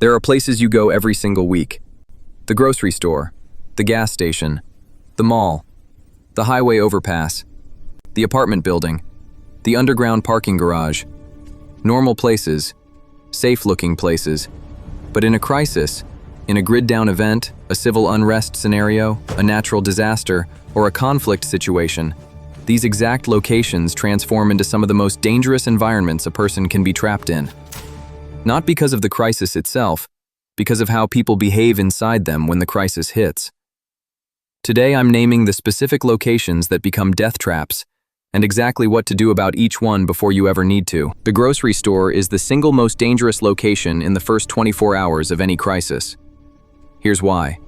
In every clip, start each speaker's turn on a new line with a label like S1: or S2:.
S1: There are places you go every single week. The grocery store, the gas station, the mall, the highway overpass, the apartment building, the underground parking garage. Normal places, safe-looking places. But in a crisis, in a grid-down event, a civil unrest scenario, a natural disaster, or a conflict situation, these exact locations transform into some of the most dangerous environments a person can be trapped in. Not because of the crisis itself, because of how people behave inside them when the crisis hits. Today I'm naming the specific locations that become death traps, and exactly what to do about each one before you ever need to. The grocery store is the single most dangerous location in the first 24 hours of any crisis. Here's why.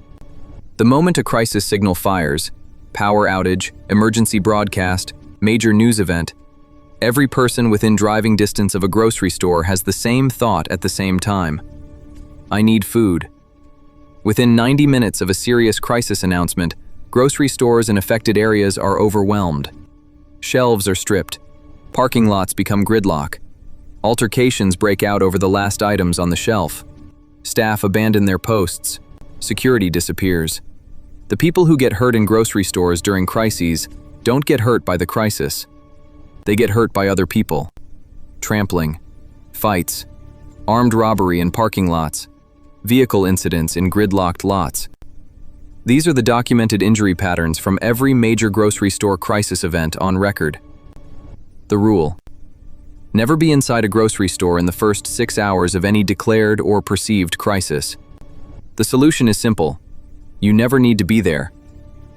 S1: The moment a crisis signal fires, power outage, emergency broadcast, major news event, every person within driving distance of a grocery store has the same thought at the same time. I need food. Within 90 minutes of a serious crisis announcement, grocery stores in affected areas are overwhelmed. Shelves are stripped. Parking lots become gridlock. Altercations break out over the last items on the shelf. Staff abandon their posts. Security disappears. The people who get hurt in grocery stores during crises don't get hurt by the crisis. They get hurt by other people. Trampling, fights, armed robbery in parking lots, vehicle incidents in gridlocked lots. These are the documented injury patterns from every major grocery store crisis event on record. The rule: never be inside a grocery store in the first 6 hours of any declared or perceived crisis. The solution is simple. You never need to be there,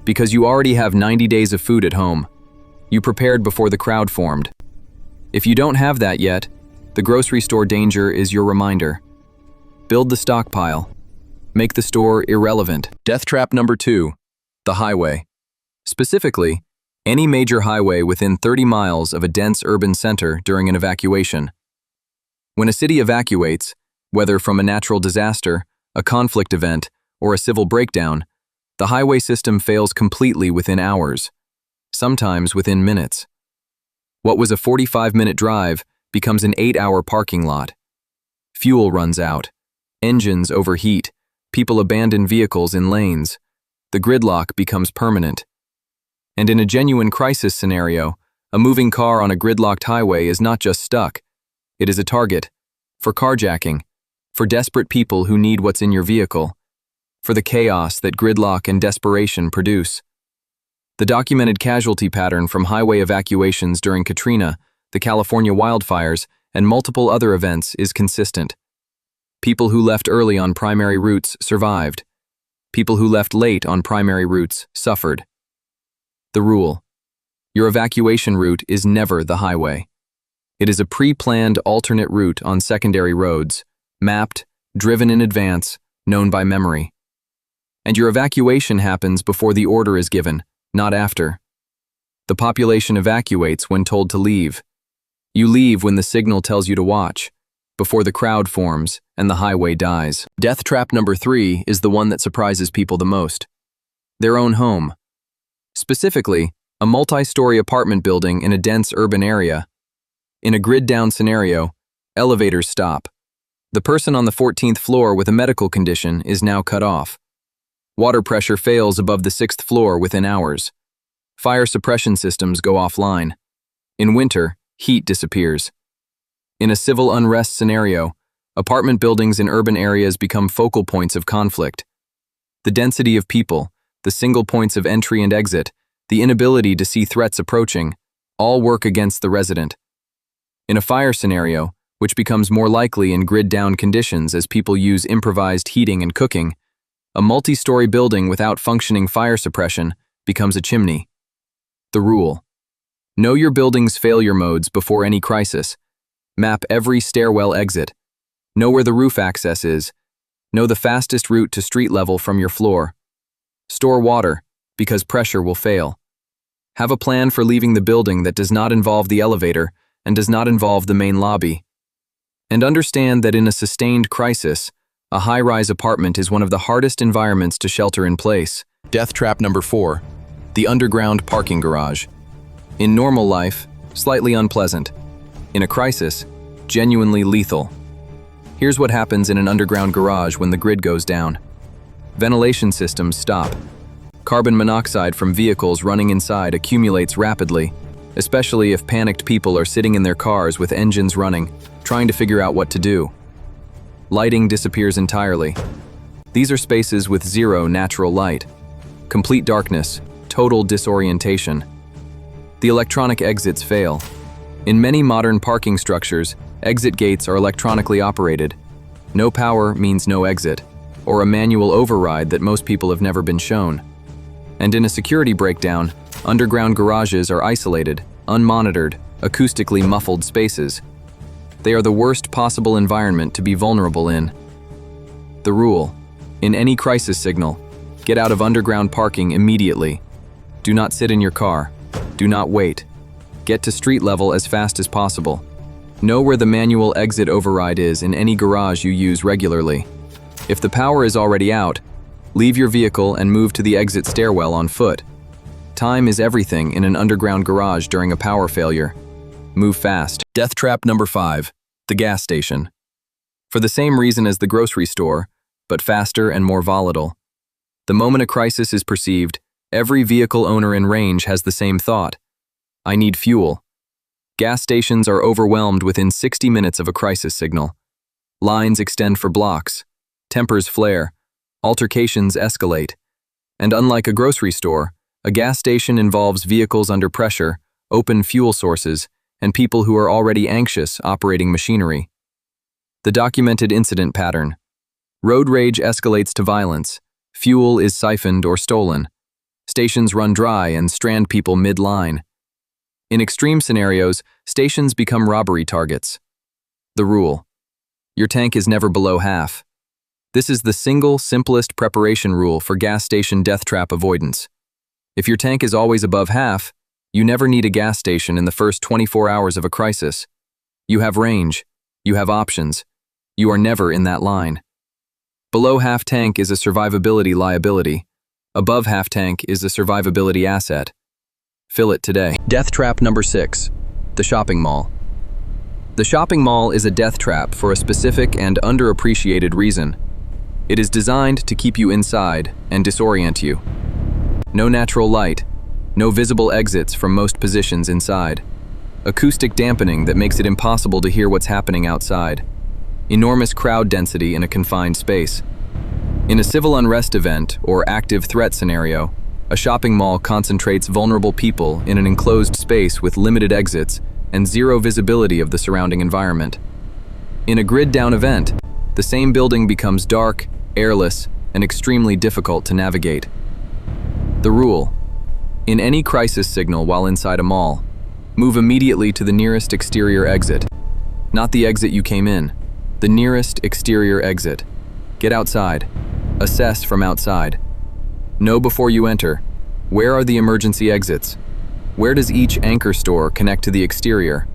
S1: because you already have 90 days of food at home. You prepared before the crowd formed. If you don't have that yet, the grocery store danger is your reminder. Build the stockpile. Make the store irrelevant. Death trap number 2, the highway. Specifically, any major highway within 30 miles of a dense urban center during an evacuation. When a city evacuates, whether from a natural disaster, a conflict event, or a civil breakdown, the highway system fails completely within hours, sometimes within minutes. What was a 45-minute drive becomes an 8-hour parking lot. Fuel runs out. Engines overheat. People abandon vehicles in lanes. The gridlock becomes permanent. And in a genuine crisis scenario, a moving car on a gridlocked highway is not just stuck. It is a target for carjacking, for desperate people who need what's in your vehicle, for the chaos that gridlock and desperation produce. The documented casualty pattern from highway evacuations during Katrina, the California wildfires, and multiple other events is consistent. People who left early on primary routes survived. People who left late on primary routes suffered. The rule: your evacuation route is never the highway. It is a pre-planned alternate route on secondary roads, mapped, driven in advance, known by memory. And your evacuation happens before the order is given, not after. The population evacuates when told to leave. You leave when the signal tells you to watch, before the crowd forms and the highway dies. Death trap number 3 is the one that surprises people the most. Their own home. Specifically, a multi-story apartment building in a dense urban area. In a grid-down scenario, elevators stop. The person on the 14th floor with a medical condition is now cut off. Water pressure fails above the 6th floor within hours. Fire suppression systems go offline. In winter, heat disappears. In a civil unrest scenario, apartment buildings in urban areas become focal points of conflict. The density of people, the single points of entry and exit, the inability to see threats approaching, all work against the resident. In a fire scenario, which becomes more likely in grid-down conditions as people use improvised heating and cooking, a multi-story building without functioning fire suppression becomes a chimney. The rule: know your building's failure modes before any crisis. Map every stairwell exit. Know where the roof access is. Know the fastest route to street level from your floor. Store water, because pressure will fail. Have a plan for leaving the building that does not involve the elevator and does not involve the main lobby. And understand that in a sustained crisis, a high-rise apartment is one of the hardest environments to shelter in place. Death trap number 4, the underground parking garage. In normal life, slightly unpleasant. In a crisis, genuinely lethal. Here's what happens in an underground garage when the grid goes down. Ventilation systems stop. Carbon monoxide from vehicles running inside accumulates rapidly, especially if panicked people are sitting in their cars with engines running, trying to figure out what to do. Lighting disappears entirely. These are spaces with zero natural light. Complete darkness, total disorientation. The electronic exits fail. In many modern parking structures, exit gates are electronically operated. No power means no exit, or a manual override that most people have never been shown. And in a security breakdown, underground garages are isolated, unmonitored, acoustically muffled spaces. They are the worst possible environment to be vulnerable in. The rule: in any crisis signal, get out of underground parking immediately. Do not sit in your car. Do not wait. Get to street level as fast as possible. Know where the manual exit override is in any garage you use regularly. If the power is already out, leave your vehicle and move to the exit stairwell on foot. Time is everything in an underground garage during a power failure. Move fast. Death trap number 5, the gas station. For the same reason as the grocery store, but faster and more volatile. The moment a crisis is perceived, every vehicle owner in range has the same thought. I need fuel. Gas stations are overwhelmed within 60 minutes of a crisis signal. Lines extend for blocks. Tempers flare. Altercations escalate. And unlike a grocery store, a gas station involves vehicles under pressure, open fuel sources, and people who are already anxious operating machinery. The documented incident pattern. Road rage escalates to violence. Fuel is siphoned or stolen. Stations run dry and strand people mid-line. In extreme scenarios, stations become robbery targets. The rule: your tank is never below half. This is the single, simplest preparation rule for gas station death trap avoidance. If your tank is always above half, you never need a gas station in the first 24 hours of a crisis. You have range. You have options. You are never in that line. Below half tank is a survivability liability. Above half tank is a survivability asset. Fill it today. Death trap number 6, the shopping mall. The shopping mall is a death trap for a specific and underappreciated reason. It is designed to keep you inside and disorient you. No natural light, no visible exits from most positions inside. Acoustic dampening that makes it impossible to hear what's happening outside. Enormous crowd density in a confined space. In a civil unrest event or active threat scenario, a shopping mall concentrates vulnerable people in an enclosed space with limited exits and zero visibility of the surrounding environment. In a grid-down event, the same building becomes dark, airless, and extremely difficult to navigate. The rule: in any crisis signal while inside a mall, move immediately to the nearest exterior exit. Not the exit you came in, the nearest exterior exit. Get outside. Assess from outside. Know before you enter, where are the emergency exits? Where does each anchor store connect to the exterior?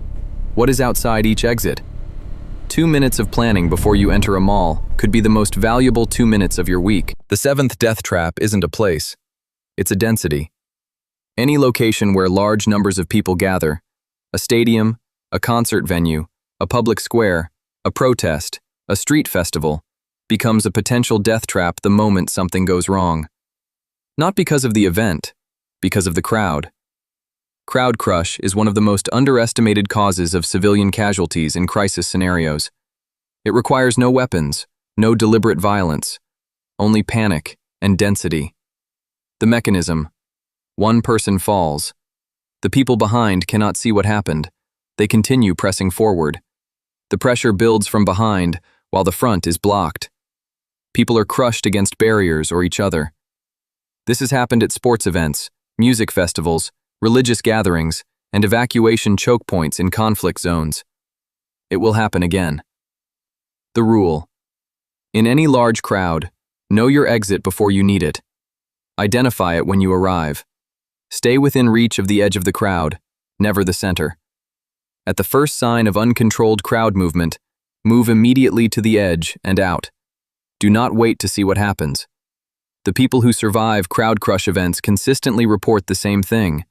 S1: What is outside each exit? 2 minutes of planning before you enter a mall could be the most valuable 2 minutes of your week. The 7th death trap isn't a place. It's a density. Any location where large numbers of people gather, a stadium, a concert venue, a public square, a protest, a street festival, becomes a potential death trap the moment something goes wrong. Not because of the event, because of the crowd. Crowd crush is one of the most underestimated causes of civilian casualties in crisis scenarios. It requires no weapons, no deliberate violence, only panic and density. The mechanism: one person falls. The people behind cannot see what happened. They continue pressing forward. The pressure builds from behind while the front is blocked. People are crushed against barriers or each other. This has happened at sports events, music festivals, religious gatherings, and evacuation choke points in conflict zones. It will happen again. The rule: in any large crowd, know your exit before you need it. Identify it when you arrive. Stay within reach of the edge of the crowd, never the center. At the first sign of uncontrolled crowd movement, move immediately to the edge and out. Do not wait to see what happens. The people who survive crowd crush events consistently report the same thing.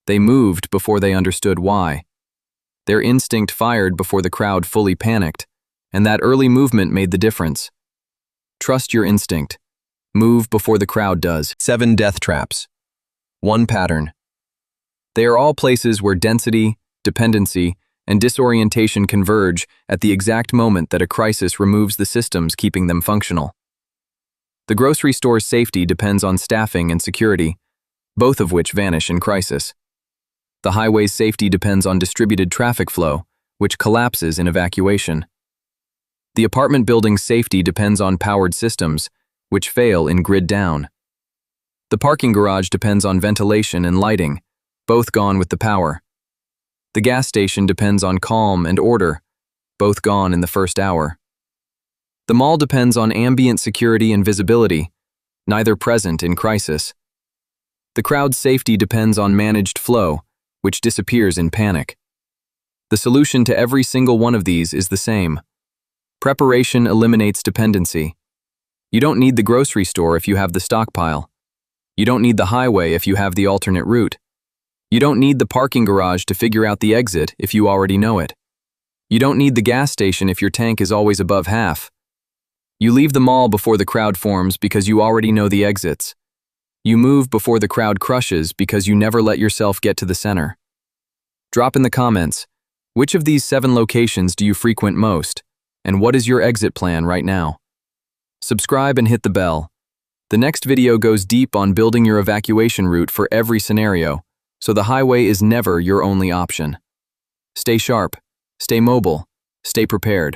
S1: They moved before they understood why. Their instinct fired before the crowd fully panicked. And that early movement made the difference. Trust your instinct. Move before the crowd does.
S2: 7 death traps. 1 pattern.
S1: They are all places where density, dependency, and disorientation converge at the exact moment that a crisis removes the systems keeping them functional. The grocery store's safety depends on staffing and security, both of which vanish in crisis. The highway's safety depends on distributed traffic flow, which collapses in evacuation. The apartment building's safety depends on powered systems, which fail in grid down. The parking garage depends on ventilation and lighting, both gone with the power. The gas station depends on calm and order, both gone in the first hour. The mall depends on ambient security and visibility, neither present in crisis. The crowd's safety depends on managed flow, which disappears in panic. The solution to every single one of these is the same. Preparation eliminates dependency. You don't need the grocery store if you have the stockpile. You don't need the highway if you have the alternate route. You don't need the parking garage to figure out the exit if you already know it. You don't need the gas station if your tank is always above half. You leave the mall before the crowd forms because you already know the exits. You move before the crowd crushes because you never let yourself get to the center. Drop in the comments, which of these 7 locations do you frequent most, and what is your exit plan right now? Subscribe and hit the bell. The next video goes deep on building your evacuation route for every scenario, so the highway is never your only option. Stay sharp, stay mobile, stay prepared.